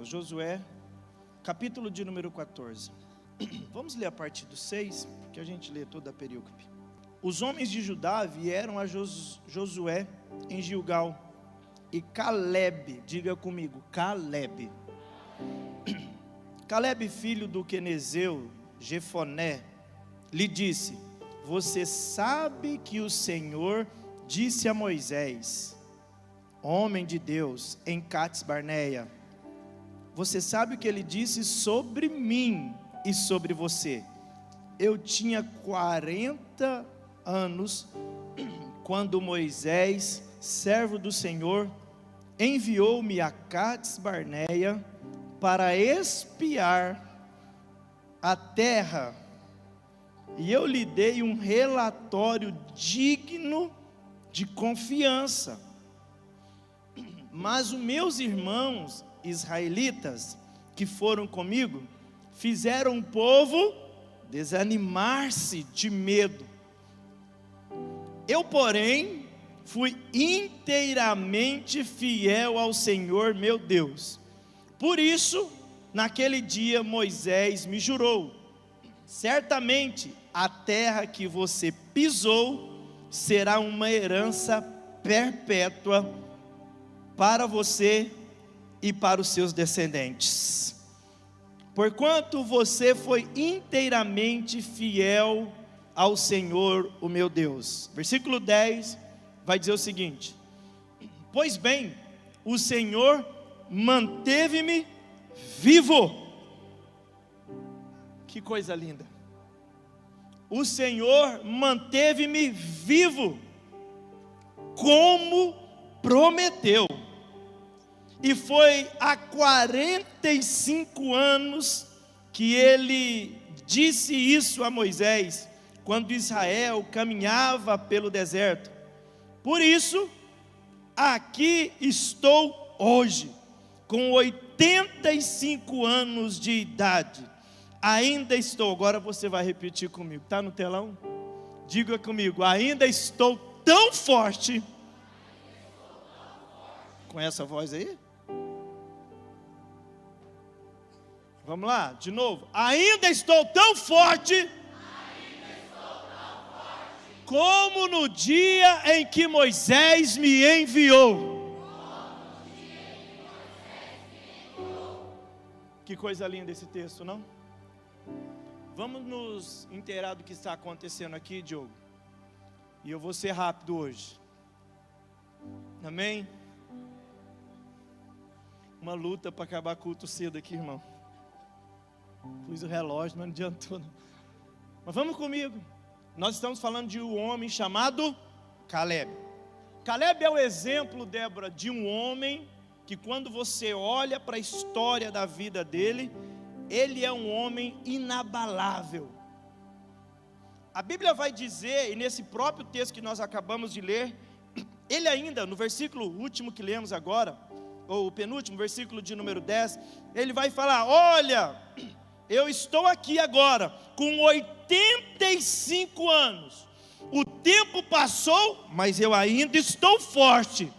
Deus. Josué, capítulo de número 14. Vamos ler a partir do 6, porque a gente lê toda a perícope. Os homens de Judá vieram a Josué em Gilgal, e Caleb, diga comigo, Caleb, filho do quenezeu Jefoné, lhe disse: você sabe que o Senhor disse a Moisés, homem de Deus, em Cades Barneia, você sabe o que ele disse sobre mim e sobre você. Eu tinha 40 anos quando Moisés, servo do Senhor, enviou-me a Cades Barneia para espiar a terra, e eu lhe dei um relatório digno de confiança. Mas os meus irmãos israelitas que foram comigo fizeram o povo desanimar-se de medo. Eu, porém, fui inteiramente fiel ao Senhor meu Deus. Por isso, naquele dia Moisés me jurou: certamente a terra que você pisou será uma herança perpétua para você e para os seus descendentes, porquanto você foi inteiramente fiel ao Senhor, o meu Deus. Versículo 10 vai dizer o seguinte: pois bem, o Senhor manteve-me vivo. Que coisa linda! O Senhor manteve-me vivo, como prometeu. E foi há 45 anos que ele disse isso a Moisés, quando Israel caminhava pelo deserto. Por isso, aqui estou hoje, com 85 anos de idade. Ainda estou, agora você vai repetir comigo, está no telão? Diga comigo, ainda estou tão forte. Com essa voz aí? Vamos lá, de novo. Ainda estou tão forte como no dia em que Moisés me enviou. Que coisa linda esse texto, não? Vamos nos inteirar do que está acontecendo aqui, Diogo. E eu vou ser rápido hoje. Amém? Uma luta para acabar culto cedo aqui, irmão. Pus o relógio, mas não adiantou não. Mas vamos comigo. Nós estamos falando de um homem chamado Caleb. Caleb é o exemplo, Débora, de um homem que, quando você olha para a história da vida dele, ele é um homem inabalável. A Bíblia vai dizer, e nesse próprio texto que nós acabamos de ler, ele ainda, no versículo último que lemos agora, ou o penúltimo, versículo de número 10, ele vai falar: olha, eu estou aqui agora, com 85 anos, o tempo passou, mas eu ainda estou forte.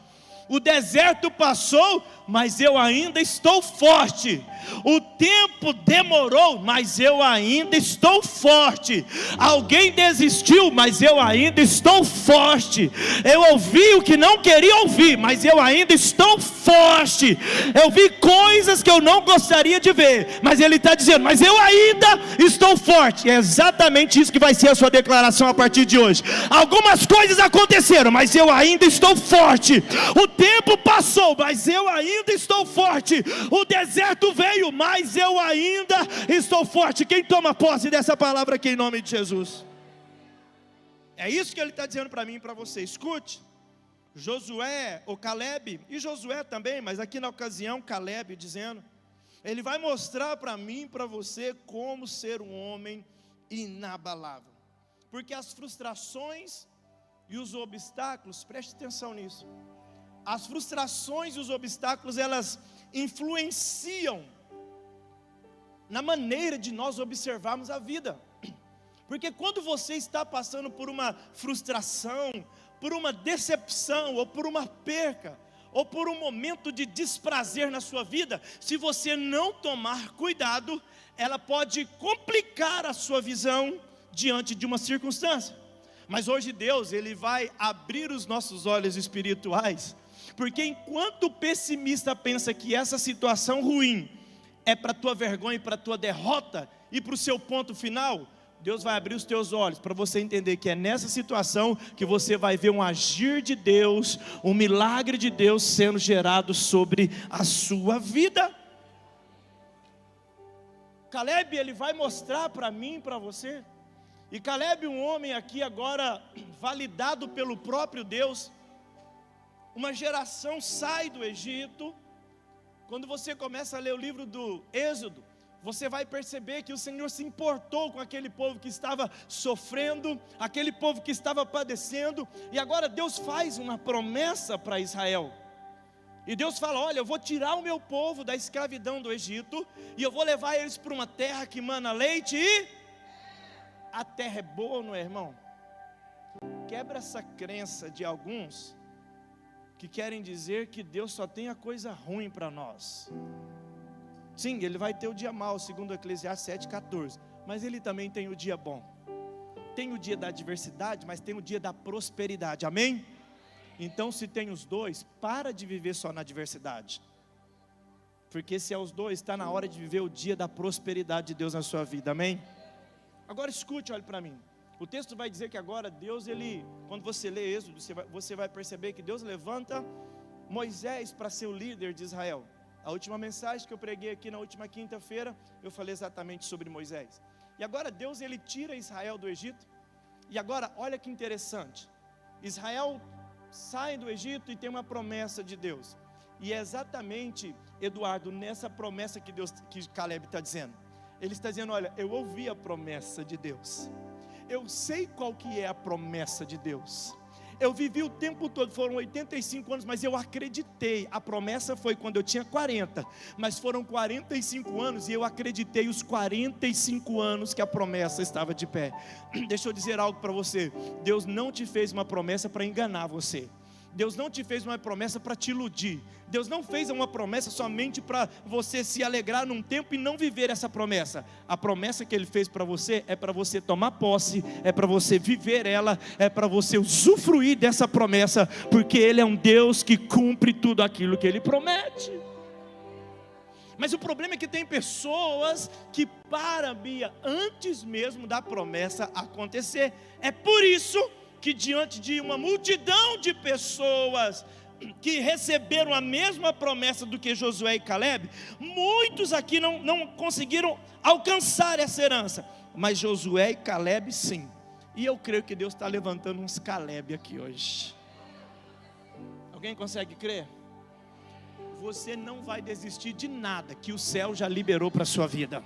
O deserto passou, mas eu ainda estou forte. O tempo demorou, mas eu ainda estou forte. Alguém desistiu, mas eu ainda estou forte. Eu ouvi o que não queria ouvir, mas eu ainda estou forte. Eu vi coisas que eu não gostaria de ver, mas ele está dizendo: mas eu ainda estou forte. É exatamente isso que vai ser a sua declaração a partir de hoje. Algumas coisas aconteceram, mas eu ainda estou forte. O tempo passou, mas eu ainda estou forte. O deserto veio, mas eu ainda estou forte. Quem toma posse dessa palavra aqui em nome de Jesus? É isso que ele está dizendo para mim e para você. Escute, Josué, ou Caleb, e Josué também, mas aqui na ocasião Caleb dizendo, ele vai mostrar para mim e para você como ser um homem inabalável. Porque as frustrações e os obstáculos, preste atenção nisso, as frustrações e os obstáculos, elas influenciam na maneira de nós observarmos a vida. Porque quando você está passando por uma frustração, por uma decepção ou por uma perca, ou por um momento de desprazer na sua vida, se você não tomar cuidado, ela pode complicar a sua visão diante de uma circunstância. Mas hoje Deus, Ele vai abrir os nossos olhos espirituais, porque enquanto o pessimista pensa que essa situação ruim é para a tua vergonha e para a tua derrota e para o seu ponto final, Deus vai abrir os teus olhos para você entender que é nessa situação que você vai ver um agir de Deus, um milagre de Deus sendo gerado sobre a sua vida. Caleb, ele vai mostrar para mim e para você, e Caleb, um homem aqui agora validado pelo próprio Deus, uma geração sai do Egito. Quando você começa a ler o livro do Êxodo, você vai perceber que o Senhor se importou com aquele povo que estava sofrendo, aquele povo que estava padecendo, e agora Deus faz uma promessa para Israel, e Deus fala: olha, eu vou tirar o meu povo da escravidão do Egito, e eu vou levar eles para uma terra que mana leite e... A terra é boa, não é, irmão? Quebra essa crença de alguns que querem dizer que Deus só tem a coisa ruim para nós. Sim, Ele vai ter o dia mau, segundo Eclesiastes 7,14, mas Ele também tem o dia bom. Tem o dia da adversidade, mas tem o dia da prosperidade, amém? Então, se tem os dois, para de viver só na adversidade, porque se é os dois, está na hora de viver o dia da prosperidade de Deus na sua vida, amém? Agora escute, olhe para mim. O texto vai dizer que agora Deus, Ele, quando você lê Êxodo, você vai perceber que Deus levanta Moisés para ser o líder de Israel. A última mensagem que eu preguei aqui na última quinta-feira, eu falei exatamente sobre Moisés. E agora Deus, Ele tira Israel do Egito. E agora, olha que interessante, Israel sai do Egito e tem uma promessa de Deus. E é exatamente, Eduardo, nessa promessa que Caleb está dizendo. Ele está dizendo: olha, eu ouvi a promessa de Deus, eu sei qual que é a promessa de Deus, eu vivi o tempo todo, foram 85 anos, mas eu acreditei. A promessa foi quando eu tinha 40, mas foram 45 anos, e eu acreditei os 45 anos que a promessa estava de pé. Deixa eu dizer algo para você: Deus não te fez uma promessa para enganar você, Deus não te fez uma promessa para te iludir, Deus não fez uma promessa somente para você se alegrar num tempo e não viver essa promessa. A promessa que Ele fez para você é para você tomar posse, é para você viver ela, é para você usufruir dessa promessa, porque Ele é um Deus que cumpre tudo aquilo que Ele promete. Mas o problema é que tem pessoas que param, Bia, antes mesmo da promessa acontecer. É por isso que diante de uma multidão de pessoas que receberam a mesma promessa do que Josué e Caleb, muitos aqui não conseguiram alcançar essa herança, mas Josué e Caleb sim. E eu creio que Deus está levantando uns Caleb aqui hoje. Alguém consegue crer? Você não vai desistir de nada que o céu já liberou para a sua vida.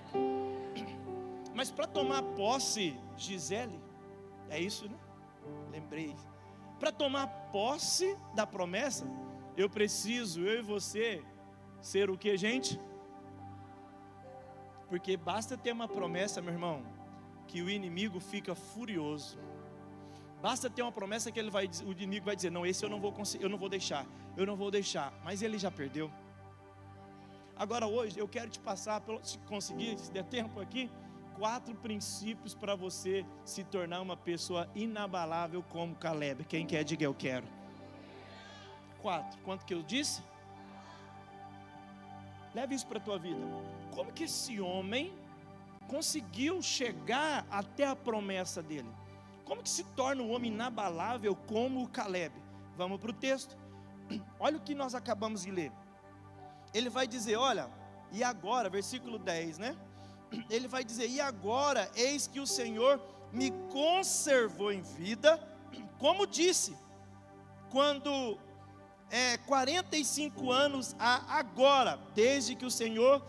Mas para tomar posse, Gisele, é isso, né? Lembrei. Para tomar posse da promessa, eu e você, ser o que, gente? Porque basta ter uma promessa, meu irmão, que o inimigo fica furioso. Basta ter uma promessa que o inimigo vai dizer: não, esse eu não vou deixar, mas ele já perdeu. Agora hoje eu quero te passar, se conseguir, se der tempo aqui, 4 princípios para você se tornar uma pessoa inabalável como Caleb. Quem quer, diga eu quero. 4, quanto que eu disse? Leve isso para a tua vida. Como que esse homem conseguiu chegar até a promessa dele? Como que se torna um homem inabalável como o Caleb? Vamos para o texto. Olha o que nós acabamos de ler. Ele vai dizer, olha, e agora, versículo 10, né? Ele vai dizer: e agora, eis que o Senhor me conservou em vida, como disse, quando 45 anos há agora, desde que o Senhor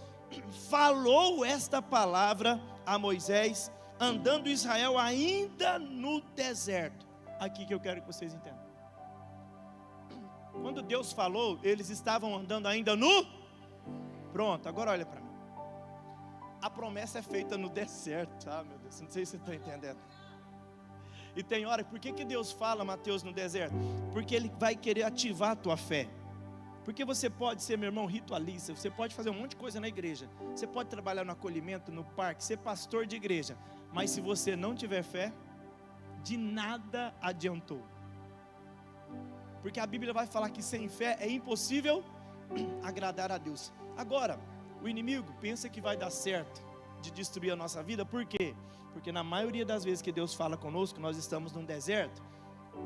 falou esta palavra a Moisés, andando Israel ainda no deserto. Aqui que eu quero que vocês entendam. Quando Deus falou, eles estavam andando ainda no... Pronto, agora olha para mim. A promessa é feita no deserto. Ah, meu Deus, não sei se você está entendendo. E tem hora, por que Deus fala, Mateus, no deserto? Porque Ele vai querer ativar a tua fé. Porque você pode ser, meu irmão, ritualista, você pode fazer um monte de coisa na igreja, você pode trabalhar no acolhimento, no parque, ser pastor de igreja, mas se você não tiver fé, de nada adiantou. Porque a Bíblia vai falar que sem fé é impossível agradar a Deus. Agora, o inimigo pensa que vai dar certo de destruir a nossa vida, por quê? Porque na maioria das vezes que Deus fala conosco, nós estamos num deserto,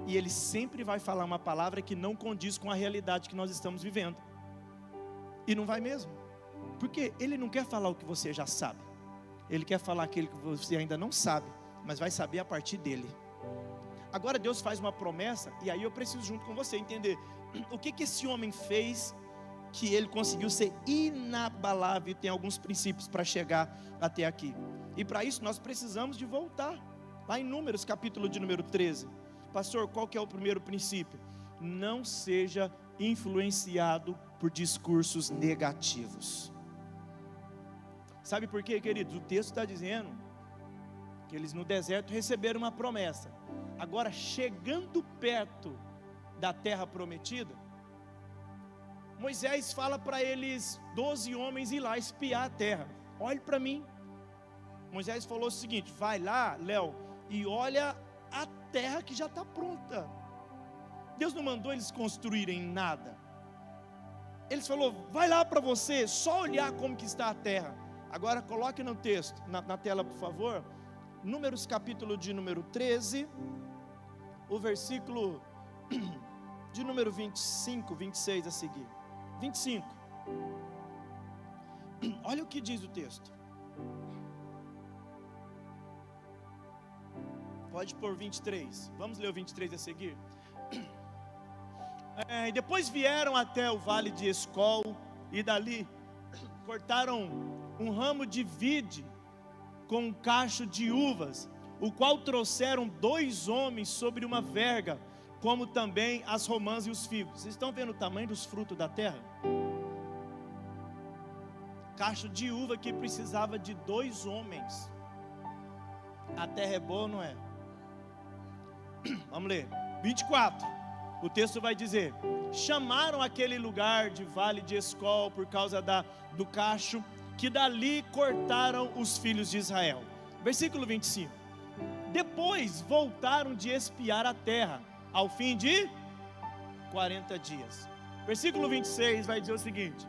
e Ele sempre vai falar uma palavra que não condiz com a realidade que nós estamos vivendo. E não vai mesmo. Porque Ele não quer falar o que você já sabe. Ele quer falar aquilo que você ainda não sabe, mas vai saber a partir dEle. Agora Deus faz uma promessa, e aí eu preciso junto com você entender o que esse homem fez, que ele conseguiu ser inabalável, e tem alguns princípios para chegar até aqui. E para isso nós precisamos de voltar lá em Números, capítulo de número 13. Pastor, qual que é o primeiro princípio? Não seja influenciado por discursos negativos. Sabe por quê, queridos? O texto está dizendo que eles no deserto receberam uma promessa. Agora, chegando perto da terra prometida, Moisés fala para eles, 12 homens, ir lá espiar a terra. Olhe para mim. Moisés falou o seguinte: vai lá, Léo, e olha a terra que já está pronta. Deus não mandou eles construírem nada. Ele falou: vai lá para você, só olhar como que está a terra. Agora coloque no texto, na tela por favor, Números capítulo de número 13, o versículo de número 25, 26 a seguir. 25. Olha o que diz o texto. Pode pôr 23. Vamos ler o 23 a seguir. E depois vieram até o vale de Escol, e dali cortaram um ramo de vide com um cacho de uvas, o qual trouxeram 2 homens sobre uma verga, como também as romãs e os figos. Vocês estão vendo o tamanho dos frutos da terra? Cacho de uva que precisava de 2 homens. A terra é boa ou não é? Vamos ler, 24. O texto vai dizer: chamaram aquele lugar de vale de Escol por causa do cacho, que dali cortaram os filhos de Israel. Versículo 25. Depois voltaram de espiar a terra, ao fim de 40 dias. Versículo 26 vai dizer o seguinte: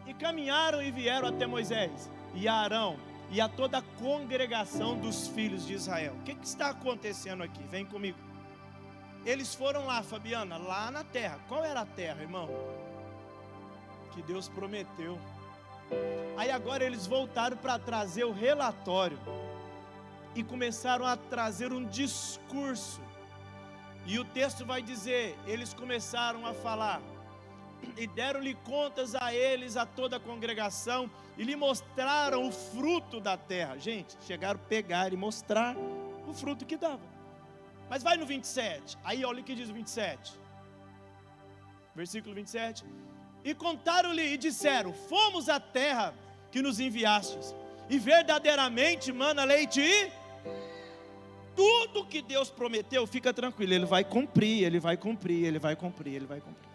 e caminharam e vieram até Moisés e a Arão e a toda a congregação dos filhos de Israel. O que está acontecendo aqui? Vem comigo. Eles foram lá, Fabiana, lá na terra. Qual era a terra, irmão? Que Deus prometeu. Aí agora eles voltaram para trazer o relatório e começaram a trazer um discurso. E o texto vai dizer: eles começaram a falar e deram-lhe contas a eles, a toda a congregação, e lhe mostraram o fruto da terra. Gente, chegaram a pegar e mostrar o fruto que dava. Mas vai no 27, aí olha o que diz o 27, versículo 27. E contaram-lhe e disseram: fomos à terra que nos enviastes, e verdadeiramente mana leite e... Tudo que Deus prometeu, fica tranquilo, Ele vai cumprir, Ele vai cumprir, Ele vai cumprir, Ele vai cumprir.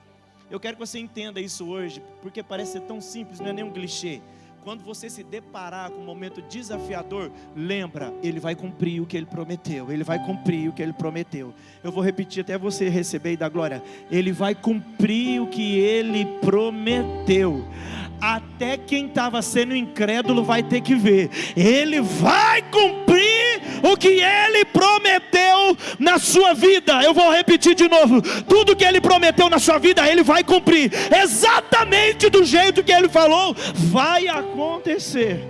Eu quero que você entenda isso hoje, porque parece ser tão simples, não é nem um clichê. Quando você se deparar com um momento desafiador, lembra, Ele vai cumprir o que Ele prometeu. Ele vai cumprir o que Ele prometeu. Eu vou repetir até você receber e dar glória. Ele vai cumprir o que Ele prometeu. Até quem estava sendo incrédulo vai ter que ver. Ele vai cumprir o que Ele prometeu na sua vida. Eu vou repetir de novo: tudo que Ele prometeu na sua vida, Ele vai cumprir, exatamente do jeito que Ele falou, vai acontecer.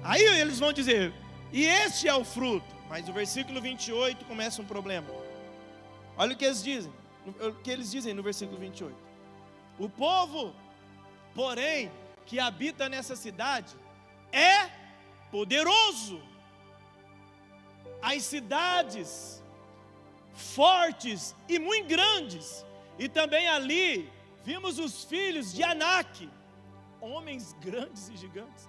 Aí eles vão dizer: e este é o fruto. Mas o versículo 28 começa um problema. Olha o que eles dizem no versículo 28. O povo, porém, que habita nessa cidade é poderoso. As cidades fortes e muito grandes, e também ali vimos os filhos de Anak, homens grandes e gigantes.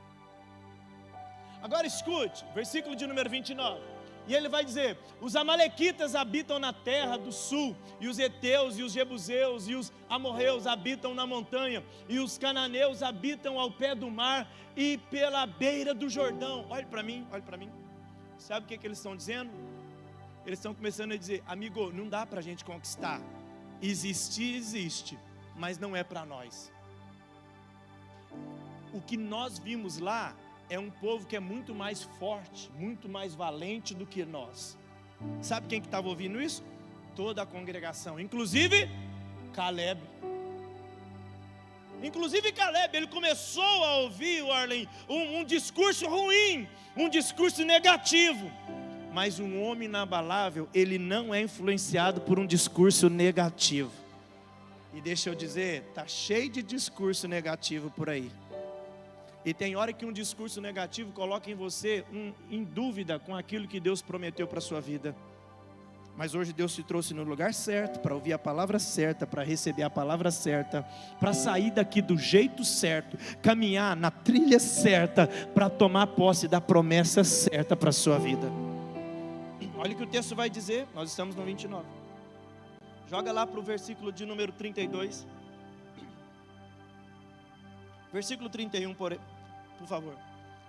Agora escute, versículo de número 29. E ele vai dizer: os amalequitas habitam na terra do sul, e os heteus, e os jebuseus, e os amorreus habitam na montanha, e os cananeus habitam ao pé do mar e pela beira do Jordão. Olhe para mim, olhe para mim. Sabe o que eles estão dizendo? Eles estão começando a dizer: amigo, não dá para a gente conquistar. Existir, existe, mas não é para nós. O que nós vimos lá é um povo que é muito mais forte, muito mais valente do que nós. Sabe quem que estava ouvindo isso? Toda a congregação, inclusive Caleb. Inclusive Caleb, ele começou a ouvir, Arlen, um discurso ruim, um discurso negativo. Mas um homem inabalável, ele não é influenciado por um discurso negativo. E deixa eu dizer, está cheio de discurso negativo por aí. E tem hora que um discurso negativo coloca em você em dúvida com aquilo que Deus prometeu para a sua vida. Mas hoje Deus te trouxe no lugar certo, para ouvir a palavra certa, para receber a palavra certa, para sair daqui do jeito certo, caminhar na trilha certa, para tomar posse da promessa certa para a sua vida. Olha o que o texto vai dizer, nós estamos no 29. Joga lá para o versículo de número 32. Versículo 31, por favor.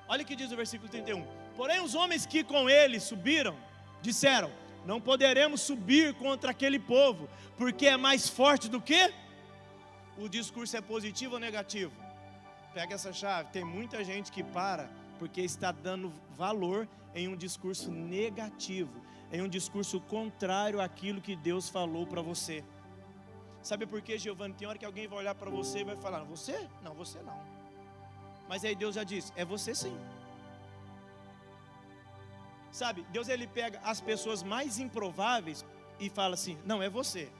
Olha o que diz o versículo 31. Porém os homens que com ele subiram, disseram: não poderemos subir contra aquele povo, porque é mais forte do que? O discurso é positivo ou negativo? Pega essa chave. Tem muita gente que para, porque está dando valor em um discurso negativo, em um discurso contrário àquilo que Deus falou para você. Sabe por quê, Giovanni? Tem hora que alguém vai olhar para você e vai falar: você? Não, você não. Mas aí Deus já disse: é você sim. Sabe, Deus ele pega as pessoas mais improváveis e fala assim: não, é você.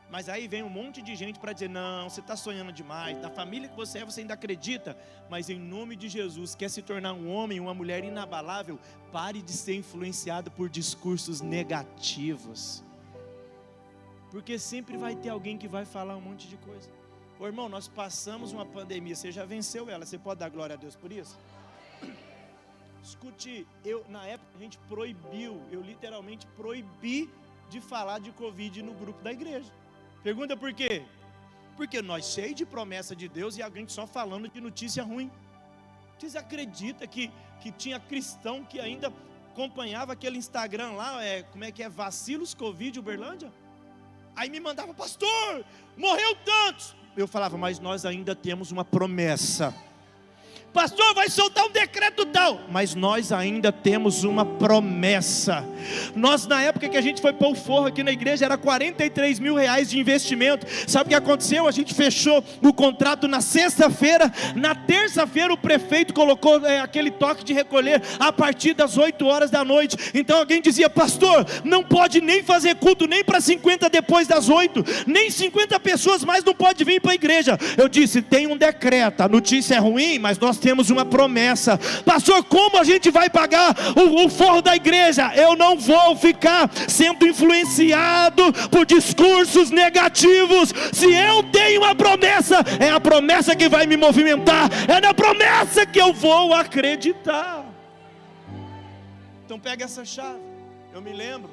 Mas aí vem um monte de gente para dizer: não, você está sonhando demais, da família que você é, você ainda acredita. Mas em nome de Jesus, quer se tornar um homem, uma mulher inabalável, pare de ser influenciado por discursos negativos. Porque sempre vai ter alguém que vai falar um monte de coisa. Ô irmão, nós passamos uma pandemia, você já venceu ela, você pode dar glória a Deus por isso? Escute, na época a gente proibiu, eu literalmente proibi de falar de Covid no grupo da igreja. Pergunta por quê? Porque nós cheios de promessa de Deus e a gente só falando de notícia ruim. Vocês acreditam que tinha cristão que ainda acompanhava aquele Instagram lá, como é que é, Vacilos Covid Uberlândia? Aí me mandava: pastor, morreu tantos. Eu falava: mas nós ainda temos uma promessa. Pastor, vai soltar um decreto tal, mas nós ainda temos uma promessa. Nós, na época que a gente foi pôr o forro aqui na igreja, era 43 mil reais de investimento. Sabe o que aconteceu? A gente fechou o contrato na sexta-feira. Na terça-feira o prefeito colocou aquele toque de recolher a partir das 8 horas da noite. Então alguém dizia: pastor, não pode nem fazer culto nem para 50 depois das 8, nem 50 pessoas mais não pode vir para a igreja. Eu disse: tem um decreto, a notícia é ruim, mas nós temos uma promessa. Pastor, como a gente vai pagar o forro da igreja? Eu não vou ficar sendo influenciado por discursos negativos. Se eu tenho uma promessa, é a promessa que vai me movimentar, é na promessa que eu vou acreditar. Então pega essa chave. Eu me lembro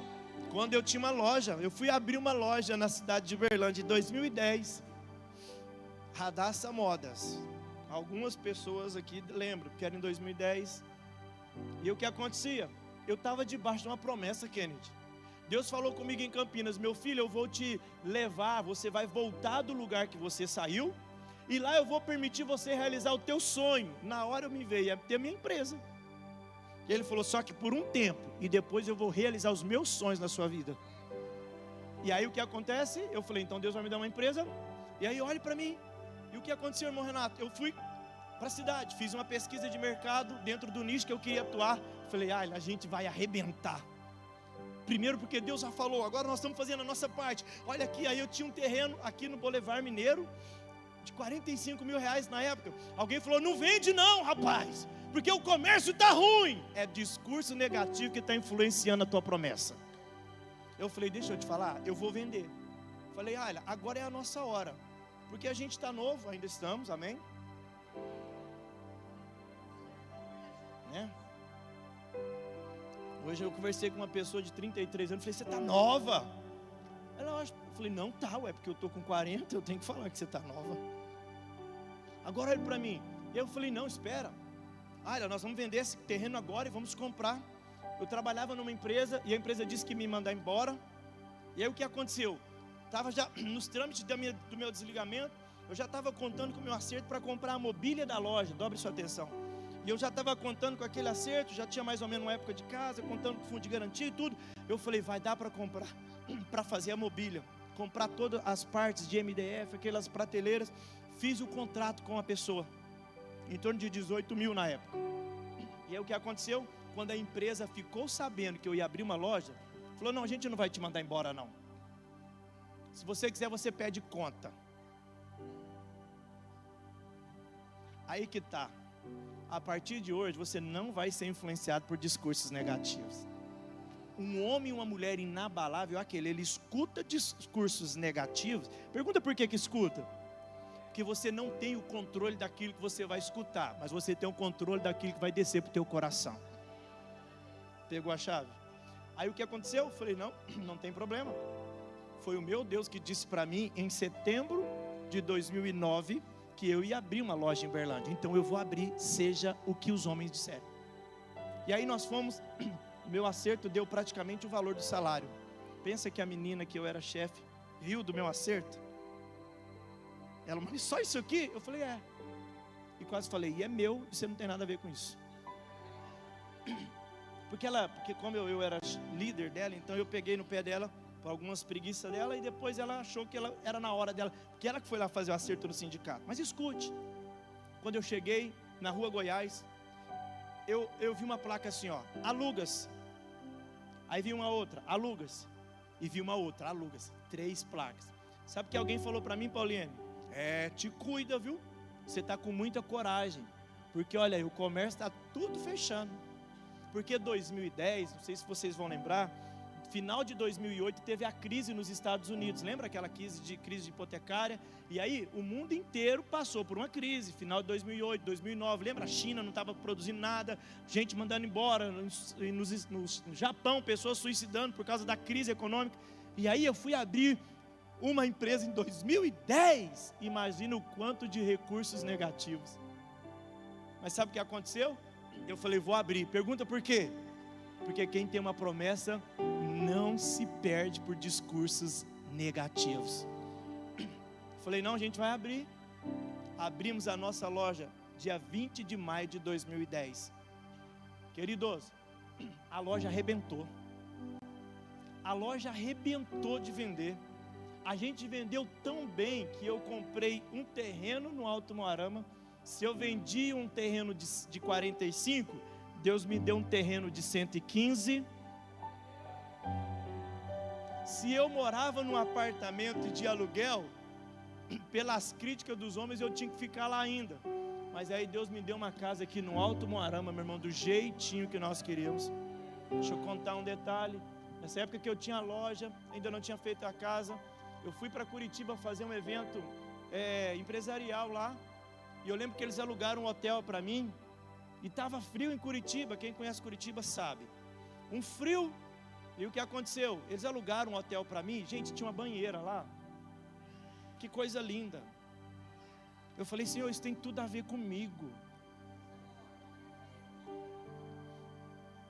quando eu tinha uma loja, eu fui abrir uma loja na cidade de Uberlândia em 2010, Radassa Modas. Algumas pessoas aqui lembram, porque era em 2010. E o que acontecia? Eu estava debaixo de uma promessa, Kennedy. Deus falou comigo em Campinas: meu filho, eu vou te levar, você vai voltar do lugar que você saiu, e lá eu vou permitir você realizar o teu sonho. Na hora eu me veio, ia ter a minha empresa. E ele falou: só que por um tempo, e depois eu vou realizar os meus sonhos na sua vida. E aí o que acontece? Eu falei: então Deus vai me dar uma empresa. E aí olhe para mim. E o que aconteceu, irmão Renato? Eu fui para a cidade, fiz uma pesquisa de mercado dentro do nicho que eu queria atuar. Falei: a gente vai arrebentar. Primeiro porque Deus já falou, agora nós estamos fazendo a nossa parte. Olha aqui, aí eu tinha um terreno aqui no Boulevard Mineiro, de 45 mil reais na época. Alguém falou: não vende não, rapaz, porque o comércio está ruim. É discurso negativo que está influenciando a tua promessa. Eu falei: deixa eu te falar, eu vou vender. Falei: olha, agora é a nossa hora. Porque a gente está novo, ainda estamos, amém? Né? Hoje eu conversei com uma pessoa de 33 anos, falei, você está nova? Eu falei, não tá, é porque eu estou com 40, eu tenho que falar que você está nova. Agora olha para mim. Eu falei, não, espera. Olha, nós vamos vender esse terreno agora e vamos comprar. Eu trabalhava numa empresa e a empresa disse que ia me mandar embora. E aí o que aconteceu? Estava já nos trâmites do meu desligamento. Eu já estava contando com o meu acerto para comprar a mobília da loja, dobre sua atenção. E eu já estava contando com aquele acerto, já tinha mais ou menos uma época de casa, contando com fundo de garantia e tudo. Eu falei, vai dar para comprar, para fazer a mobília. Comprar todas as partes de MDF, aquelas prateleiras. Fiz o contrato com a pessoa, em torno de 18 mil na época. E aí o que aconteceu? Quando a empresa ficou sabendo que eu ia abrir uma loja, falou, não, a gente não vai te mandar embora não. Se você quiser, você pede conta. Aí que está. A partir de hoje, você não vai ser influenciado por discursos negativos. Um homem e uma mulher inabalável, ele escuta discursos negativos. Pergunta por que escuta? Porque você não tem o controle daquilo que você vai escutar, mas você tem o controle daquilo que vai descer para o teu coração. Pegou a chave? Aí o que aconteceu? Eu falei, não tem problema. Foi o meu Deus que disse para mim, em setembro de 2009, que eu ia abrir uma loja em Berlândia. Então eu vou abrir, seja o que os homens disserem. E aí nós fomos, o meu acerto deu praticamente o valor do salário. Pensa que a menina que eu era chefe, riu do meu acerto. Ela, mas só isso aqui? Eu falei, é. E quase falei, e é meu, e você não tem nada a ver com isso. Porque como eu era líder dela, então eu peguei no pé dela, por algumas preguiças dela, e depois ela achou que ela era na hora dela, porque ela que foi lá fazer o acerto no sindicato. Mas escute, quando eu cheguei na rua Goiás, eu vi uma placa assim, ó, alugas. Aí vi uma outra, alugas. E vi uma outra, alugas. 3 placas. Sabe o que alguém falou para mim, Pauliane? Te cuida, viu? Você está com muita coragem. Porque olha aí, o comércio está tudo fechando. Porque 2010, não sei se vocês vão lembrar, final de 2008 teve a crise nos Estados Unidos. Lembra aquela crise hipotecária? E aí o mundo inteiro passou por uma crise. Final de 2008, 2009. Lembra? A China não estava produzindo nada, gente mandando embora. No Japão, pessoas suicidando por causa da crise econômica. E aí eu fui abrir uma empresa em 2010. Imagina o quanto de recursos negativos. Mas sabe o que aconteceu? Eu falei, vou abrir. Pergunta por quê? Porque quem tem uma promessa não se perde por discursos negativos. Falei, não, a gente vai abrir. Abrimos a nossa loja dia 20 de maio de 2010. Queridos, a loja arrebentou. A loja arrebentou de vender. A gente vendeu tão bem que eu comprei um terreno no Alto Moarama. Se eu vendi um terreno de 45, Deus me deu um terreno de 115. Se eu morava num apartamento de aluguel, pelas críticas dos homens eu tinha que ficar lá ainda. Mas aí Deus me deu uma casa aqui no Alto Moarama, meu irmão, do jeitinho que nós queríamos. Deixa eu contar um detalhe. Nessa época que eu tinha a loja, ainda não tinha feito a casa, eu fui para Curitiba fazer um evento empresarial lá. E eu lembro que eles alugaram um hotel para mim. E estava frio em Curitiba, quem conhece Curitiba sabe. Um frio. E o que aconteceu? Eles alugaram um hotel para mim. Gente, tinha uma banheira lá. Que coisa linda. Eu falei, Senhor, isso tem tudo a ver comigo.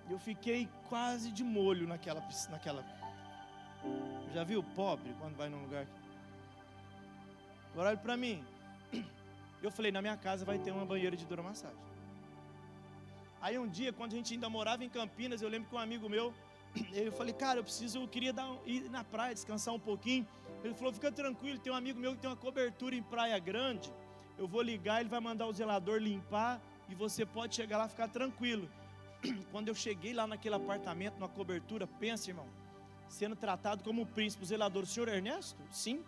Eu fiquei quase de molho naquela. Já viu pobre quando vai num lugar? Agora olha para mim. Eu falei, na minha casa vai ter uma banheira de hidromassagem. Aí um dia, quando a gente ainda morava em Campinas, eu lembro que um amigo meu, eu falei, cara, eu queria ir na praia, descansar um pouquinho. Ele falou, fica tranquilo, tem um amigo meu que tem uma cobertura em Praia Grande, eu vou ligar, ele vai mandar o zelador limpar, e você pode chegar lá e ficar tranquilo. Quando eu cheguei lá naquele apartamento, numa cobertura, pensa, irmão, sendo tratado como um príncipe, o zelador, o senhor Ernesto? Sim.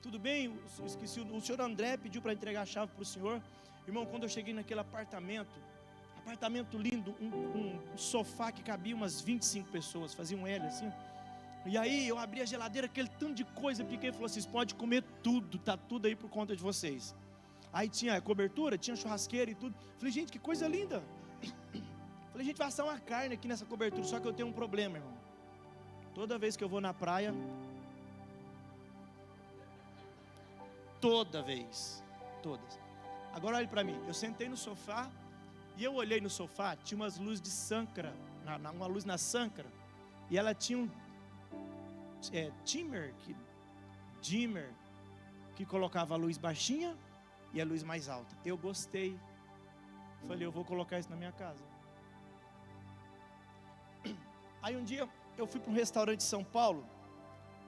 Tudo bem, esqueci, o senhor André pediu para entregar a chave para o senhor. Irmão, quando eu cheguei naquele apartamento lindo, um sofá que cabia umas 25 pessoas, fazia um L assim. E aí eu abri a geladeira, aquele tanto de coisa, porque ele falou assim, pode comer tudo, tá tudo aí por conta de vocês. Aí tinha cobertura, tinha churrasqueira e tudo. Falei, gente, que coisa linda. Falei, gente, vai assar uma carne aqui nessa cobertura, só que eu tenho um problema, irmão. Toda vez que eu vou na praia, todas. Agora olhe para mim, eu sentei no sofá, e eu olhei no sofá, tinha umas luzes de sâncora, uma luz na sâncora, e ela tinha um dimmer, que colocava a luz baixinha e a luz mais alta. Eu gostei, falei, eu vou colocar isso na minha casa. Aí um dia, eu fui para um restaurante em São Paulo,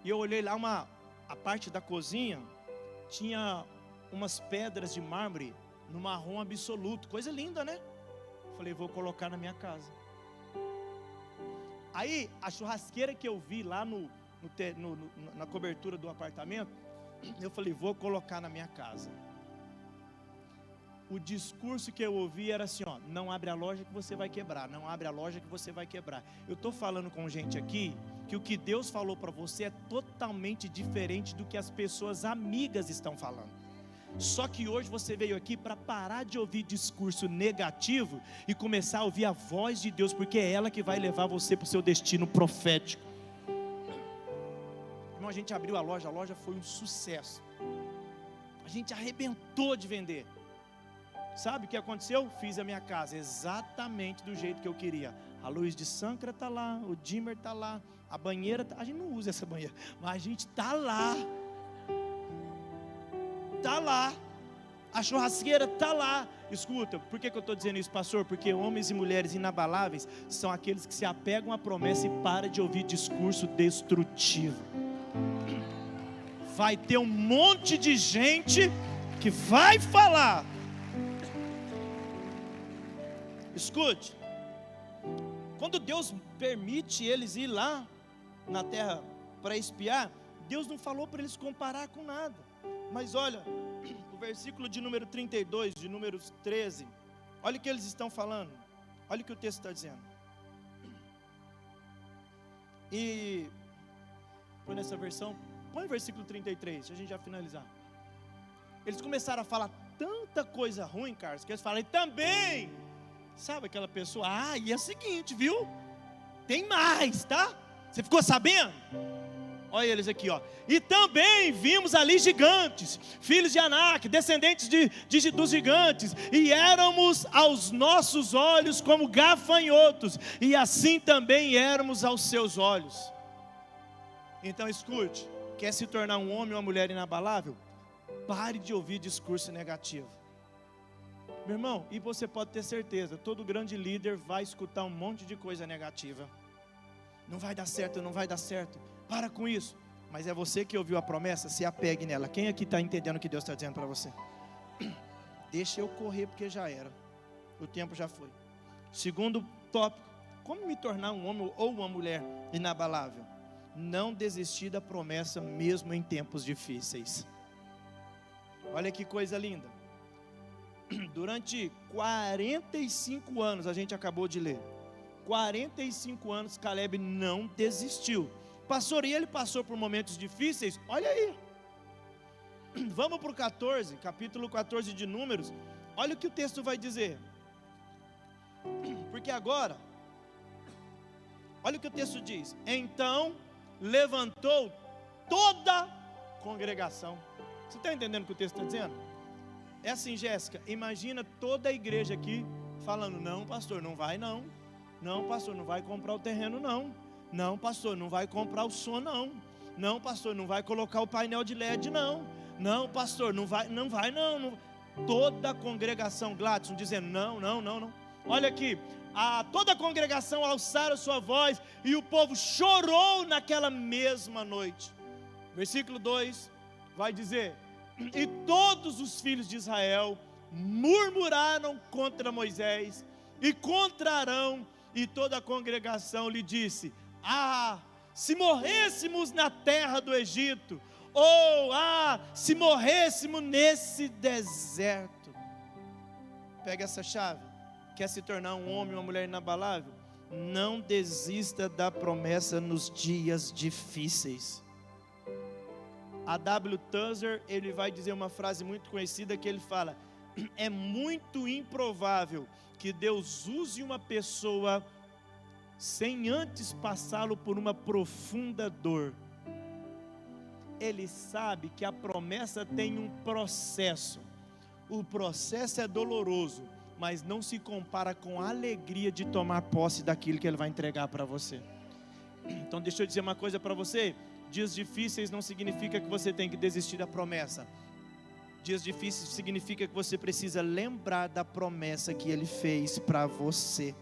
e eu olhei lá a parte da cozinha, tinha umas pedras de mármore, no marrom absoluto, coisa linda, né? Falei, vou colocar na minha casa. Aí, a churrasqueira que eu vi lá na cobertura do apartamento, eu falei, vou colocar na minha casa. O discurso que eu ouvi era assim, ó, não abre a loja que você vai quebrar, não abre a loja que você vai quebrar. Eu estou falando com gente aqui, que o que Deus falou para você é totalmente diferente do que as pessoas amigas estão falando. Só que hoje você veio aqui para parar de ouvir discurso negativo e começar a ouvir a voz de Deus, porque é ela que vai levar você para o seu destino profético. Irmão, a gente abriu a loja foi um sucesso. A gente arrebentou de vender. Sabe o que aconteceu? Fiz a minha casa exatamente do jeito que eu queria. A luz de sâncora está lá, o dimmer está lá, a banheira, a gente não usa essa banheira, mas a gente está lá. Está lá, a churrasqueira está lá. Escuta, por que eu estou dizendo isso, pastor? Porque homens e mulheres inabaláveis são aqueles que se apegam à promessa e param de ouvir discurso destrutivo. Vai ter um monte de gente que vai falar. Escute, quando Deus permite eles ir lá na terra para espiar, Deus não falou para eles comparar com nada. Mas olha, o versículo de número 32, de números 13, olha o que eles estão falando, olha o que o texto está dizendo. E, põe nessa versão, põe o versículo 33, a gente já finalizar. Eles começaram a falar tanta coisa ruim, Carlos, que eles falam, e também, sabe aquela pessoa, e é o seguinte, viu? Tem mais, tá? Você ficou sabendo? Olha eles aqui, ó. E também vimos ali gigantes, filhos de Anak, descendentes dos gigantes, e éramos aos nossos olhos como gafanhotos, e assim também éramos aos seus olhos. Então escute, quer se tornar um homem ou uma mulher inabalável? Pare de ouvir discurso negativo. Meu irmão, e você pode ter certeza, todo grande líder vai escutar um monte de coisa negativa. Não vai dar certo, não vai dar certo. Para com isso. Mas é você que ouviu a promessa, se apegue nela. Quem aqui está entendendo o que Deus está dizendo para você? Deixa eu correr porque já era. O tempo já foi. Segundo tópico, como me tornar um homem ou uma mulher inabalável? Não desistir da promessa mesmo em tempos difíceis. Olha que coisa linda. Durante 45 anos, a gente acabou de ler, 45 anos Caleb não desistiu. Pastor, e ele passou por momentos difíceis? Olha aí, vamos para o 14, capítulo 14 de Números. Olha o que o texto vai dizer. Porque agora, olha o que o texto diz. Então levantou toda a congregação. Você está entendendo o que o texto está dizendo? É assim, Jéssica, imagina toda a igreja aqui falando, não pastor, não vai não. Não pastor, não vai comprar o terreno não. Não pastor, não vai comprar o som não. Não pastor, não vai colocar o painel de LED não. Não pastor, não vai não. Toda a congregação, Gladson, dizendo não. Olha aqui, toda a congregação alçaram sua voz e o povo chorou naquela mesma noite. Versículo 2 vai dizer, e todos os filhos de Israel murmuraram contra Moisés e contra Arão, e toda a congregação lhe disse, se morrêssemos na terra do Egito, ou se morrêssemos nesse deserto. Pega essa chave. Quer se tornar um homem ou uma mulher inabalável? Não desista da promessa nos dias difíceis. A W. Tozer, ele vai dizer uma frase muito conhecida que ele fala, é muito improvável que Deus use uma pessoa sem antes passá-lo por uma profunda dor. Ele sabe que a promessa tem um processo. O processo é doloroso, mas não se compara com a alegria de tomar posse daquilo que Ele vai entregar para você. Então deixa eu dizer uma coisa para você: dias difíceis não significa que você tem que desistir da promessa. Dias difíceis significa que você precisa lembrar da promessa que Ele fez para você.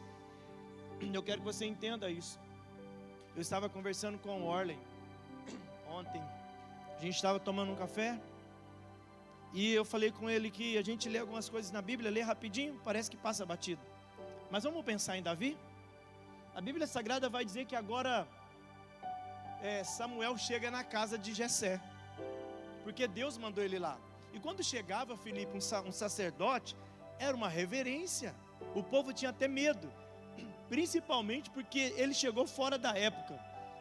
Eu quero que você entenda isso. Eu estava conversando com o Orley ontem. A gente estava tomando um café e eu falei com ele que a gente lê algumas coisas na Bíblia, lê rapidinho, parece que passa batido. Mas vamos pensar em Davi? A Bíblia Sagrada vai dizer que agora Samuel chega na casa de Jessé, porque Deus mandou ele lá. E quando chegava, Filipe, um sacerdote, era uma reverência. O povo tinha até medo, principalmente porque ele chegou fora da época.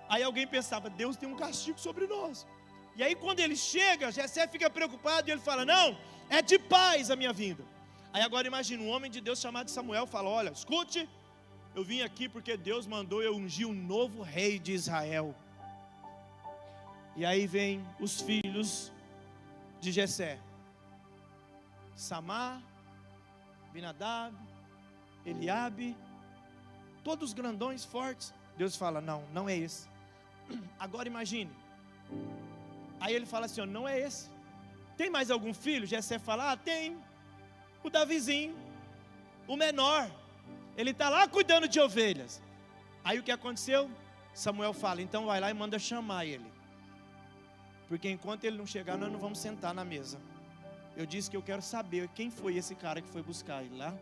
Aí alguém pensava: Deus tem um castigo sobre nós. E aí quando ele chega, Jessé fica preocupado e ele fala: não, é de paz a minha vinda. Aí agora imagina, um homem de Deus chamado Samuel fala: olha, escute, eu vim aqui porque Deus mandou eu ungir um novo rei de Israel. E aí vem os filhos de Jessé: Samar, Abinadab, Eliabe, todos grandões, fortes. Deus fala: não, não é esse. Agora imagine. Aí ele fala assim: ó, não é esse. Tem mais algum filho? Jessé fala: tem. O Davizinho, o menor. Ele está lá cuidando de ovelhas. Aí o que aconteceu? Samuel fala: então vai lá e manda chamar ele. Porque enquanto ele não chegar, nós não vamos sentar na mesa. Eu disse que eu quero saber quem foi esse cara que foi buscar ele lá.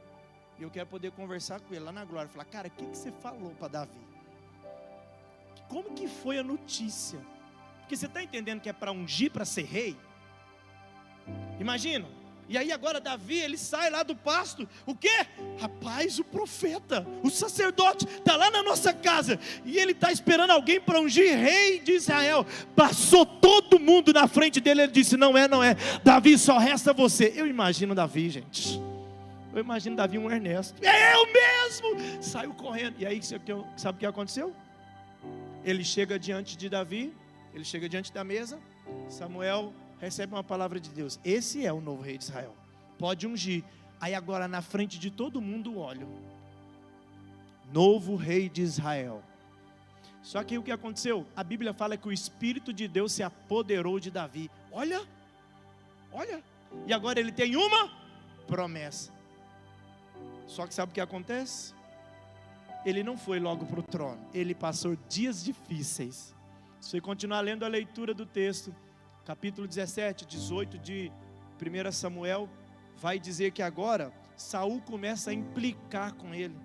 E eu quero poder conversar com ele lá na glória. Falar: cara, o que você falou para Davi? Como que foi a notícia? Porque você está entendendo que é para ungir, para ser rei? Imagina. E aí agora Davi, ele sai lá do pasto. O quê? Rapaz, o profeta, o sacerdote, está lá na nossa casa. E ele está esperando alguém para ungir rei de Israel. Passou todo mundo na frente dele. Ele disse: não é, não é. Davi, só resta você. Eu imagino Davi, gente. Eu imagino Davi, um Ernesto. É eu mesmo. Saiu correndo. E aí, sabe o que aconteceu? Ele chega diante de Davi. Ele chega diante da mesa. Samuel recebe uma palavra de Deus: esse é o novo rei de Israel, pode ungir. Aí agora na frente de todo mundo, olha, novo rei de Israel. Só que o que aconteceu? A Bíblia fala que o Espírito de Deus se apoderou de Davi. Olha, olha. E agora ele tem uma promessa. Só que sabe o que acontece? Ele não foi logo para o trono. Ele passou dias difíceis. Se você continuar lendo a leitura do texto, capítulo 17, 18 de 1 Samuel, vai dizer que agora Saul começa a implicar com ele.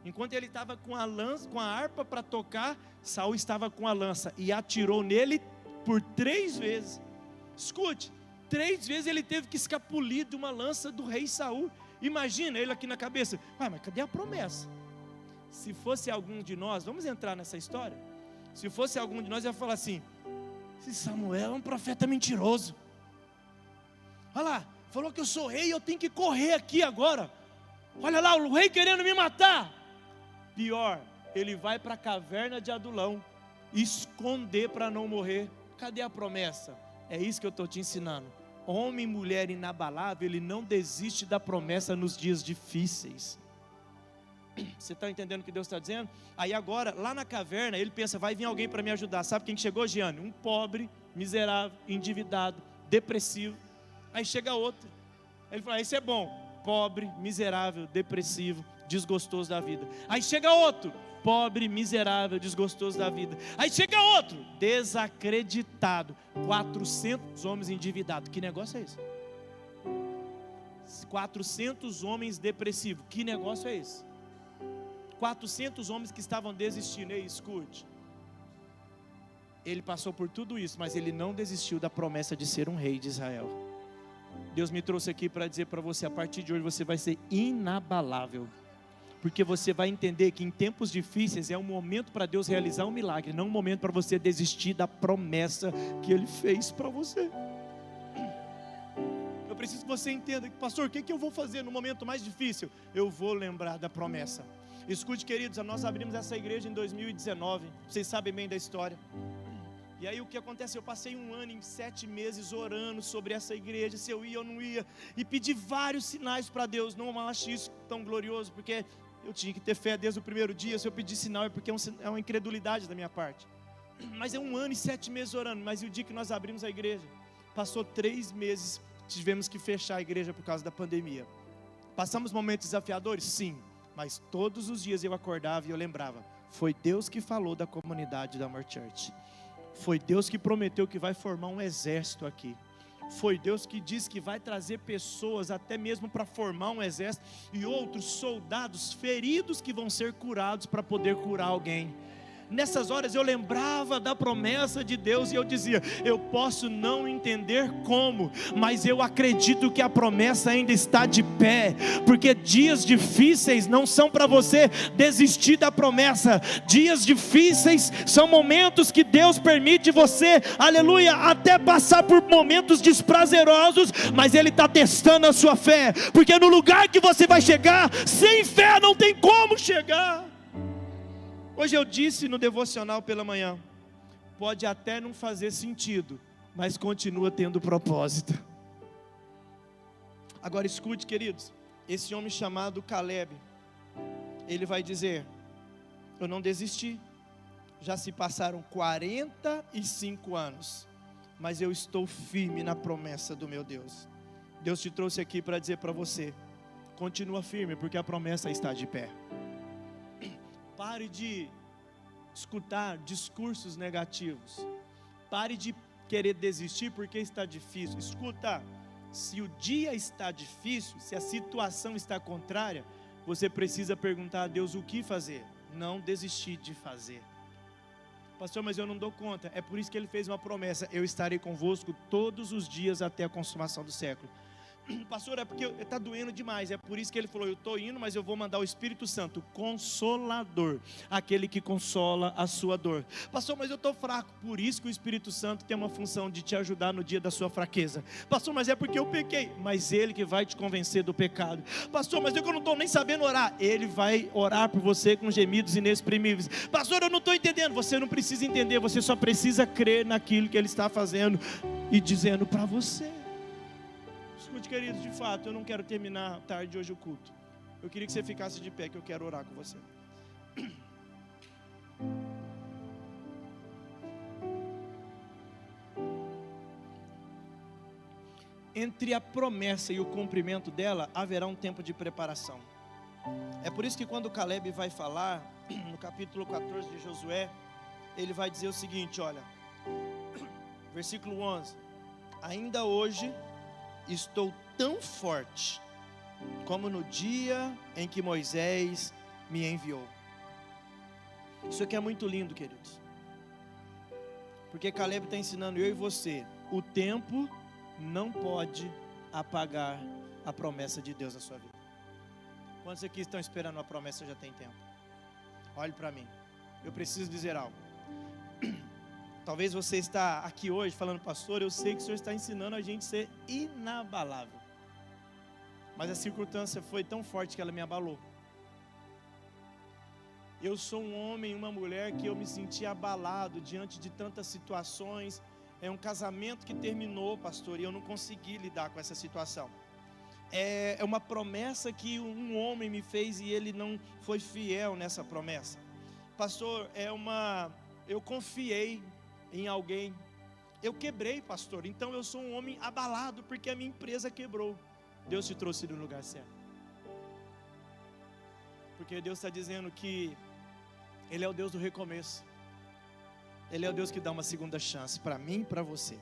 Enquanto ele estava com a lança, com a harpa para tocar, Saul estava com a lança e atirou nele por 3 vezes. Escute, 3 vezes ele teve que escapulir de uma lança do rei Saul. Imagina ele aqui na cabeça: mas cadê a promessa? Se fosse algum de nós, vamos entrar nessa história? Se fosse algum de nós, ia falar assim: esse Samuel é um profeta mentiroso. Olha lá, falou que eu sou rei e eu tenho que correr aqui agora. Olha lá, o rei querendo me matar. Pior, ele vai para a caverna de Adulão, esconder para não morrer. Cadê a promessa? É isso que eu estou te ensinando. Homem e mulher inabalável, ele não desiste da promessa nos dias difíceis. Você está entendendo o que Deus está dizendo? Aí agora, lá na caverna, ele pensa: vai vir alguém para me ajudar. Sabe quem chegou, Giane? Um pobre, miserável, endividado, depressivo. Aí chega outro. Ele fala: esse é bom. Pobre, miserável, depressivo, desgostoso da vida. Aí chega outro. Pobre, miserável, desgostoso da vida. Aí chega outro. Desacreditado. 400 homens endividados. Que negócio é esse? 400 homens depressivos. Que negócio é esse? 400 homens que estavam desistindo. Ei, escute. Ele passou por tudo isso, mas ele não desistiu da promessa de ser um rei de Israel. Deus me trouxe aqui para dizer para você: a partir de hoje você vai ser inabalável. Porque você vai entender que em tempos difíceis é um momento para Deus realizar um milagre, não um momento para você desistir da promessa que Ele fez para você. Eu preciso que você entenda, pastor, o que eu vou fazer no momento mais difícil? Eu vou lembrar da promessa. Escute, queridos, nós abrimos essa igreja em 2019, vocês sabem bem da história. E aí o que acontece? Eu passei 1 ano e 7 meses orando sobre essa igreja, se eu ia ou não ia, e pedi vários sinais para Deus. Não acho isso tão glorioso, porque eu tinha que ter fé desde o primeiro dia. Se eu pedir sinal é porque é uma incredulidade da minha parte. Mas é 1 ano e 7 meses orando. Mas e o dia que nós abrimos a igreja? Passou 3 meses, tivemos que fechar a igreja por causa da pandemia. Passamos momentos desafiadores? Sim. Mas todos os dias eu acordava e eu lembrava, foi Deus que falou da comunidade da Amor Church. Foi Deus que prometeu que vai formar um exército aqui. Foi Deus que disse que vai trazer pessoas até mesmo para formar um exército, e outros soldados feridos que vão ser curados para poder curar alguém. Nessas horas eu lembrava da promessa de Deus e eu dizia, eu posso não entender como, mas eu acredito que a promessa ainda está de pé, porque dias difíceis não são para você desistir da promessa. Dias difíceis são momentos que Deus permite você, aleluia, até passar por momentos desprazerosos, mas Ele está testando a sua fé, porque no lugar que você vai chegar, sem fé não tem como chegar. Hoje eu disse no devocional pela manhã, pode até não fazer sentido, mas continua tendo propósito. Agora escute, queridos, esse homem chamado Caleb, ele vai dizer, eu não desisti, já se passaram 45 anos, mas eu estou firme na promessa do meu Deus. Deus te trouxe aqui para dizer para você, continua firme, porque a promessa está de pé. Pare de escutar discursos negativos. Pare de querer desistir porque está difícil. Escuta, se o dia está difícil, se a situação está contrária, você precisa perguntar a Deus o que fazer. Não desistir de fazer. Pastor, mas eu não dou conta. É por isso que Ele fez uma promessa, eu estarei convosco todos os dias até a consumação do século. Pastor, é porque está doendo demais, é por isso que Ele falou, eu estou indo, mas eu vou mandar o Espírito Santo, Consolador, aquele que consola a sua dor. Pastor, mas eu estou fraco, por isso que o Espírito Santo tem uma função de te ajudar no dia da sua fraqueza. Pastor, mas é porque eu pequei, mas Ele que vai te convencer do pecado. Pastor, mas eu não estou nem sabendo orar, Ele vai orar por você com gemidos inexprimíveis. Pastor, eu não estou entendendo, você não precisa entender, você só precisa crer naquilo que Ele está fazendo e dizendo para você. Escute, queridos, de fato, eu não quero terminar tarde hoje o culto. Eu queria que você ficasse de pé, que eu quero orar com você. Entre a promessa e o cumprimento dela, haverá um tempo de preparação. É por isso que quando Caleb vai falar, no capítulo 14 de Josué, ele vai dizer o seguinte, olha, versículo 11, ainda hoje estou tão forte como no dia em que Moisés me enviou. Isso aqui é muito lindo, queridos, porque Caleb está ensinando eu e você, o tempo não pode apagar a promessa de Deus na sua vida. Quantos aqui estão esperando a promessa já tem tempo? Olhe para mim, eu preciso dizer algo. Talvez você está aqui hoje falando, pastor, eu sei que o senhor está ensinando a gente a ser inabalável, mas a circunstância foi tão forte que ela me abalou. Eu sou um homem e uma mulher que eu me senti abalado diante de tantas situações. É um casamento que terminou, pastor, e eu não consegui lidar com essa situação. É uma promessa que um homem me fez e ele não foi fiel nessa promessa. Pastor, eu confiei em alguém, eu quebrei, pastor, então eu sou um homem abalado porque a minha empresa quebrou. Deus te trouxe no lugar certo, porque Deus está dizendo que Ele é o Deus do recomeço, Ele é o Deus que dá uma segunda chance para mim e para você.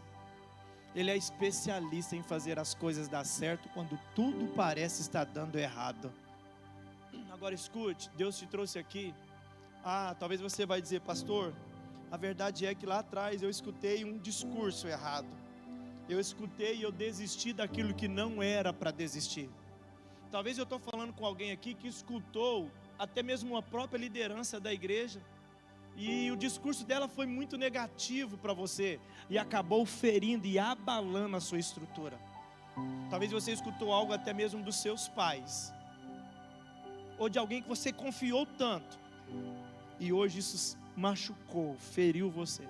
Ele é especialista em fazer as coisas dar certo quando tudo parece estar dando errado. Agora escute, Deus te trouxe aqui. Talvez você vai dizer, pastor, a verdade é que lá atrás eu escutei um discurso errado. Eu escutei e eu desisti daquilo que não era para desistir. Talvez eu estou falando com alguém aqui que escutou até mesmo a própria liderança da igreja, e o discurso dela foi muito negativo para você, e acabou ferindo e abalando a sua estrutura. Talvez você escutou algo até mesmo dos seus pais, ou de alguém que você confiou tanto, e hoje isso machucou, feriu você.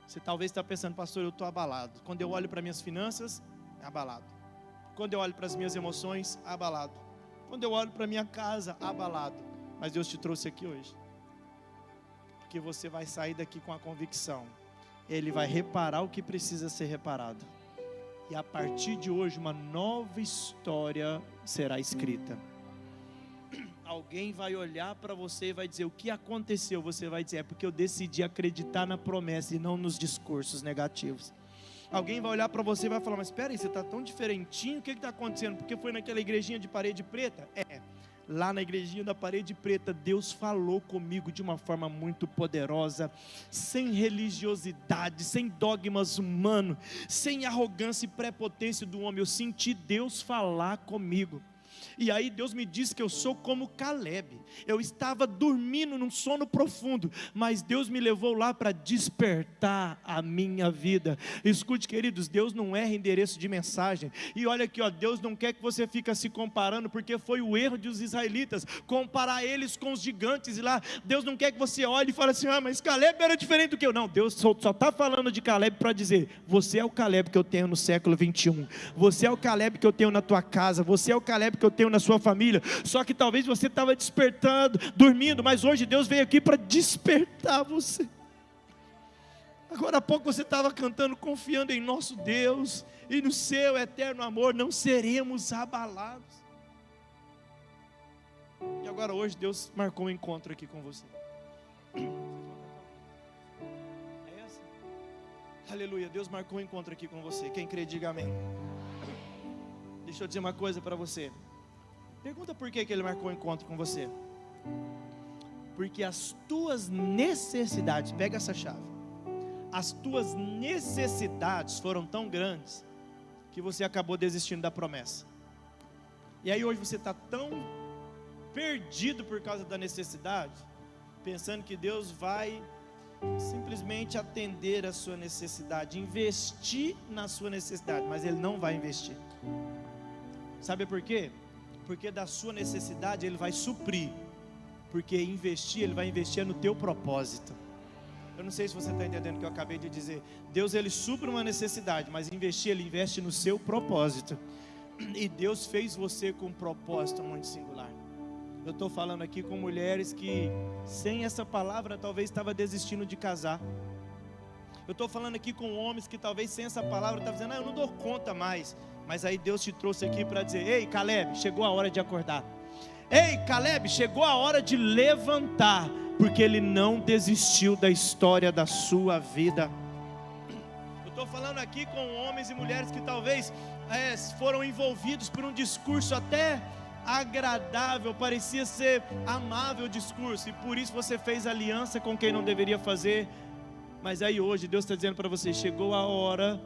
Você talvez está pensando: pastor, eu estou abalado. Quando eu olho para minhas finanças, abalado. Quando eu olho para as minhas emoções, abalado. Quando eu olho para minha casa, abalado. Mas Deus te trouxe aqui hoje, porque você vai sair daqui com a convicção: Ele vai reparar o que precisa ser reparado, e a partir de hoje uma nova história será escrita. Alguém vai olhar para você e vai dizer: o que aconteceu? Você vai dizer: é porque eu decidi acreditar na promessa e não nos discursos negativos. Alguém vai olhar para você e vai falar: mas espera aí, você está tão diferentinho, o que está acontecendo? Porque foi naquela igrejinha de parede preta? Lá na igrejinha da parede preta, Deus falou comigo de uma forma muito poderosa, sem religiosidade, sem dogmas humanos, sem arrogância e prepotência do homem. Eu senti Deus falar comigo. E aí Deus me disse que eu sou como Caleb. Eu estava dormindo num sono profundo, mas Deus me levou lá para despertar a minha vida. Escute, queridos, Deus não erra endereço de mensagem. E olha aqui, Deus não quer que você fique se comparando, porque foi o erro dos israelitas, comparar eles com os gigantes. E lá, Deus não quer que você olhe e fale assim: mas Caleb era diferente do que eu. Não, Deus só está falando de Caleb para dizer: você é o Caleb que eu tenho no século 21. Você é o Caleb que eu tenho na tua casa. Você é o Caleb que eu tenho na sua família. Só que talvez você estava despertando, dormindo, mas hoje Deus veio aqui para despertar você. Agora há pouco você estava cantando: confiando em nosso Deus e no seu eterno amor não seremos abalados. E agora hoje Deus marcou um encontro aqui com você. É essa? Aleluia, Deus marcou um encontro aqui com você. Quem crê, diga amém. Deixa eu dizer uma coisa para você. Pergunta por que Ele marcou um encontro com você. Porque as tuas necessidades, pega essa chave, as tuas necessidades foram tão grandes que você acabou desistindo da promessa. E aí hoje você está tão perdido por causa da necessidade, pensando que Deus vai simplesmente atender a sua necessidade, investir na sua necessidade, mas Ele não vai investir. Sabe por quê? Porque da sua necessidade Ele vai suprir, porque investir, Ele vai investir no teu propósito. Eu não sei se você está entendendo o que eu acabei de dizer. Deus, Ele supre uma necessidade, mas investir, Ele investe no seu propósito. E Deus fez você com um propósito muito singular. Eu estou falando aqui com mulheres que sem essa palavra talvez estava desistindo de casar. Eu estou falando aqui com homens que talvez sem essa palavra estavam dizendo: eu não dou conta mais. Mas aí Deus te trouxe aqui para dizer: ei Caleb, chegou a hora de acordar. Ei Caleb, chegou a hora de levantar, porque Ele não desistiu da história da sua vida. Eu estou falando aqui com homens e mulheres que talvez foram envolvidos por um discurso até agradável, parecia ser amável o discurso, e por isso você fez aliança com quem não deveria fazer. Mas aí hoje Deus está dizendo para você: chegou a hora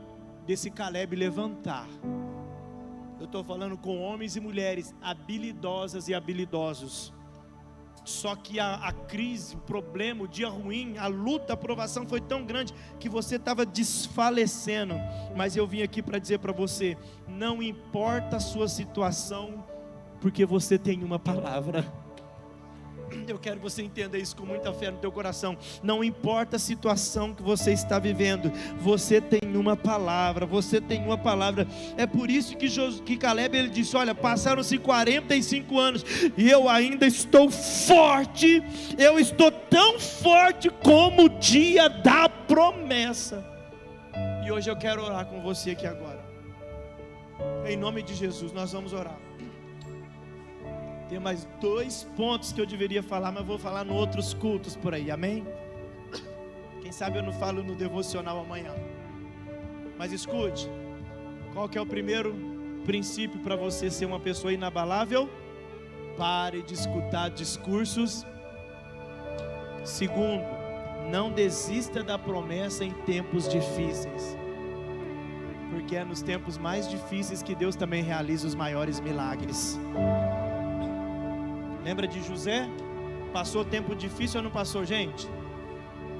desse Caleb levantar. Eu estou falando com homens e mulheres habilidosas e habilidosos. Só que a crise, o problema, o dia ruim, a luta, a provação foi tão grande que você estava desfalecendo. Mas eu vim aqui para dizer para você: não importa a sua situação, porque você tem uma palavra. Eu quero que você entenda isso com muita fé no teu coração. Não importa a situação que você está vivendo, você tem uma palavra, você tem uma palavra. É por isso que Caleb, ele disse: olha, passaram-se 45 anos e eu ainda estou forte. Eu estou tão forte como o dia da promessa. E hoje eu quero orar com você aqui agora. Em nome de Jesus, nós vamos orar. Tem mais 2 pontos que eu deveria falar, mas vou falar em outros cultos por aí, amém? Quem sabe eu não falo no devocional amanhã. Mas escute, qual que é o primeiro princípio para você ser uma pessoa inabalável? Pare de escutar discursos. Segundo, não desista da promessa em tempos difíceis, porque é nos tempos mais difíceis que Deus também realiza os maiores milagres. Lembra de José? Passou tempo difícil ou não passou, gente?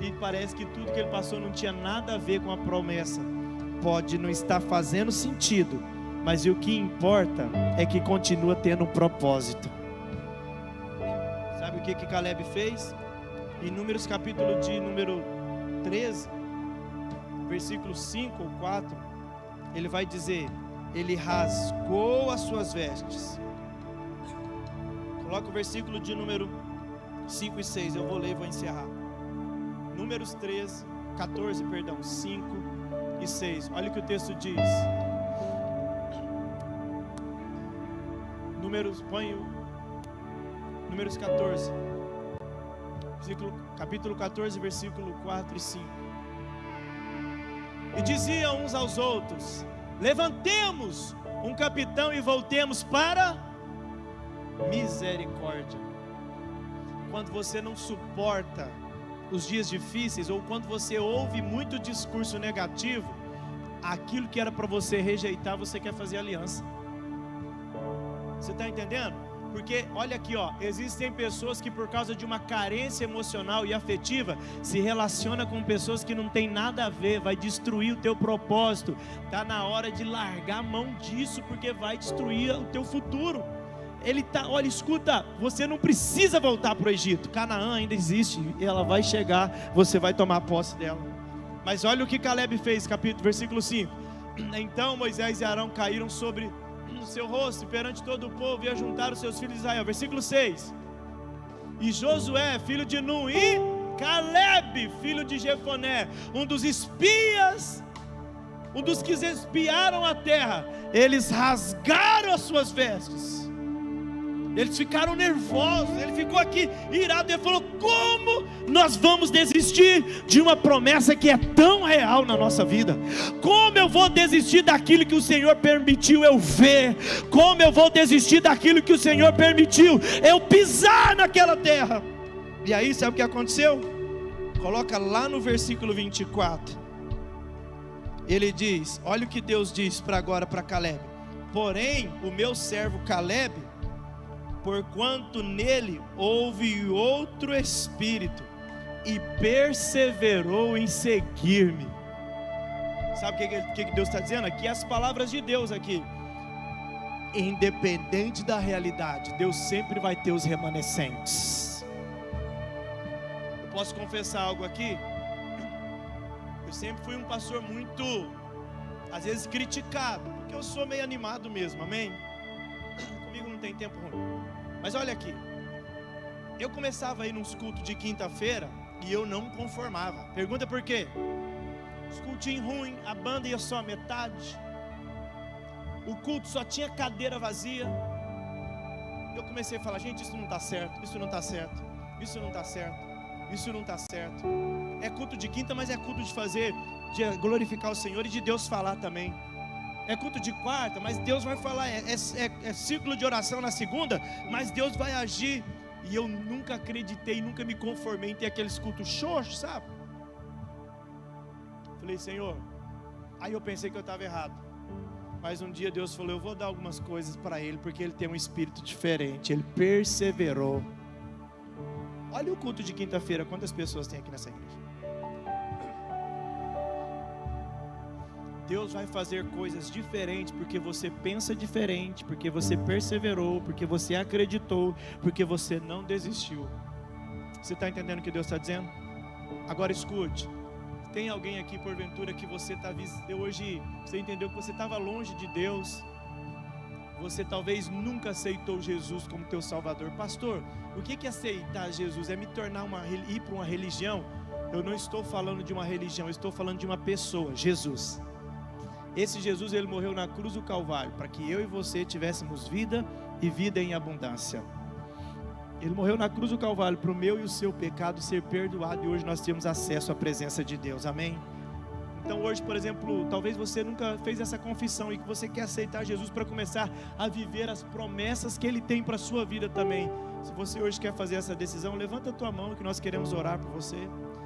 E parece que tudo que ele passou não tinha nada a ver com a promessa. Pode não estar fazendo sentido, mas o que importa é que continua tendo um propósito. Sabe o que Caleb fez? Em Números capítulo de número 13, versículo 5 ou 4, ele vai dizer: ele rasgou as suas vestes. Coloca o versículo de número 5 e 6, eu vou ler e vou encerrar. Números 14, 5 e 6, olha o que o texto diz. Números 14, capítulo 14, versículo 4 e 5. E diziam uns aos outros: levantemos um capitão e voltemos para misericórdia. Quando você não suporta os dias difíceis, ou quando você ouve muito discurso negativo, aquilo que era para você rejeitar, você quer fazer aliança. Você está entendendo? Porque olha aqui, existem pessoas que por causa de uma carência emocional e afetiva se relaciona com pessoas que não tem nada a ver, vai destruir o teu propósito. Está na hora de largar a mão disso, porque vai destruir o teu futuro. Olha, escuta, você não precisa voltar para o Egito. Canaã ainda existe, ela vai chegar, você vai tomar posse dela. Mas olha o que Caleb fez, versículo 5. Então Moisés e Arão caíram sobre o seu rosto perante todo o povo e ajuntaram os seus filhos de Israel. Versículo 6. E Josué, filho de Nun, e Caleb, filho de Jefoné, um dos espias, um dos que espiaram a terra, eles rasgaram as suas vestes. Eles ficaram nervosos, ele ficou aqui irado, ele falou: como nós vamos desistir de uma promessa que é tão real na nossa vida? Como eu vou desistir daquilo que o Senhor permitiu eu ver? Como eu vou desistir daquilo que o Senhor permitiu eu pisar naquela terra? E aí sabe o que aconteceu? Coloca lá no versículo 24, ele diz, olha o que Deus diz agora para Caleb: porém o meu servo Caleb, porquanto nele houve outro espírito, e perseverou em seguir-me. Sabe o que Deus está dizendo aqui? As palavras de Deus aqui. Independente da realidade, Deus sempre vai ter os remanescentes. Eu posso confessar algo aqui? Eu sempre fui um pastor muito, às vezes, criticado, porque eu sou meio animado mesmo, amém? Comigo não tem tempo ruim. Mas olha aqui, eu começava a ir nos cultos de quinta-feira e eu não conformava. Pergunta por quê? Os cultinhos ruins, a banda ia só a metade, o culto só tinha cadeira vazia. Eu comecei a falar: gente, isso não está certo, isso não está certo, isso não está certo, isso não está certo. É culto de quinta, mas é culto de glorificar o Senhor e de Deus falar também. É culto de quarta, mas Deus vai falar. É ciclo de oração na segunda, mas Deus vai agir. E eu nunca acreditei, nunca me conformei em ter aqueles cultos xoxos, sabe? Falei: Senhor. Aí eu pensei que eu estava errado, mas um dia Deus falou: eu vou dar algumas coisas para ele, porque ele tem um espírito diferente. Ele perseverou. Olha o culto de quinta-feira, quantas pessoas tem aqui nessa igreja? Deus vai fazer coisas diferentes, porque você pensa diferente, porque você perseverou, porque você acreditou, porque você não desistiu. Você está entendendo o que Deus está dizendo? Agora escute. Tem alguém aqui porventura que você está hoje, você entendeu que você estava longe de Deus? Você talvez nunca aceitou Jesus como teu Salvador. Pastor, o que é aceitar Jesus? É me tornar ir para uma religião? Eu não estou falando de uma religião, eu estou falando de uma pessoa, Jesus. Esse Jesus, ele morreu na cruz do Calvário para que eu e você tivéssemos vida e vida em abundância. Ele morreu na cruz do Calvário para o meu e o seu pecado ser perdoado, e hoje nós temos acesso à presença de Deus, amém? Então hoje, por exemplo, talvez você nunca fez essa confissão e que você quer aceitar Jesus para começar a viver as promessas que Ele tem para a sua vida também. Se você hoje quer fazer essa decisão, levanta a tua mão que nós queremos orar por você.